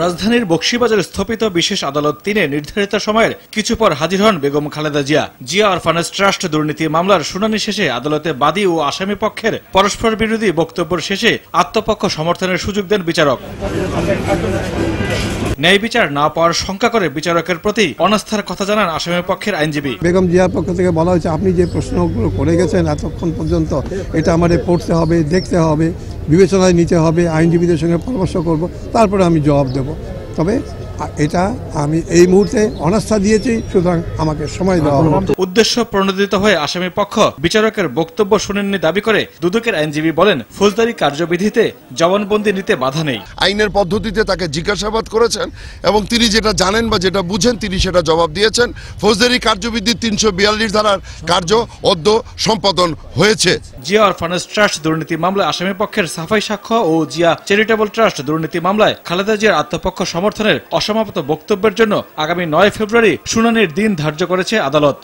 রাজধানীর বকশীবাজার স্থপিত বিশেষ আদালত 3-এ নির্ধারিত সময়ের কিছু পর হাজির হন বেগম খালেদা জিয়া। জিয়া অরফানেজ ট্রাস্ট দুর্নীতি মামলার শুনানি শেষে আদালতে বাদী ও আসামি পক্ষের পরস্পর বিরোধী বক্তব্য শেষে আত্মপক্ষ সমর্থনের সুযোগ দেন বিচারক। ন্যায় বিচার না পাওয়ার শঙ্কা করে বিচারকের প্রতি অনাস্থার কথা জানান আসামি পক্ষের আইনজীবী। বেগম জিয়ার পক্ষ থেকে বলা হয়েছে, আপনি যে প্রশ্নগুলো করে গেছেন এতক্ষণ পর্যন্ত, এটা আমাদের পড়তে হবে, দেখতে হবে, বিবেচনায় নিতে হবে, আইনজীবীদের সঙ্গে পরামর্শ করব, তারপরে আমি জবাব দেব। তবে এটা আমি এই মুহূর্তে অনাস্থা দিয়েছি, সুতরাং আমাকে সময় দেওয়া হবে। উদ্দেশ্য প্রণোদিত হয়ে আসামি পক্ষ বিচারকের বক্তব্য শুনেননি দাবি করে দুদকের আইনজীবী বলেন, ফৌজদারি কার্যবিধিতে জবানবন্দি নিতে বাধা নেই। আইনের পদ্ধতিতে তাকে জিজ্ঞাসাবাদ করেছেন এবং তিনি যেটা জানেন বা যেটা বুঝেন তিনি সেটা জবাব দিয়েছেন। ফৌজদারি কার্যবিধির 342 ধারার কার্য অদ্য সম্পাদন হয়েছে। জিয়া অরফানেজ ট্রাস্ট দুর্নীতি মামলায় আসামি পক্ষের সাফাই সাক্ষ্য ও জিয়া চ্যারিটেবল ট্রাস্ট দুর্নীতি মামলায় খালেদা জিয়ার আত্মপক্ষ সমর্থনের অসমাপ্ত বক্তব্যের জন্য আগামী 9 ফেব্রুয়ারি শুনানির দিন ধার্য করেছে আদালত।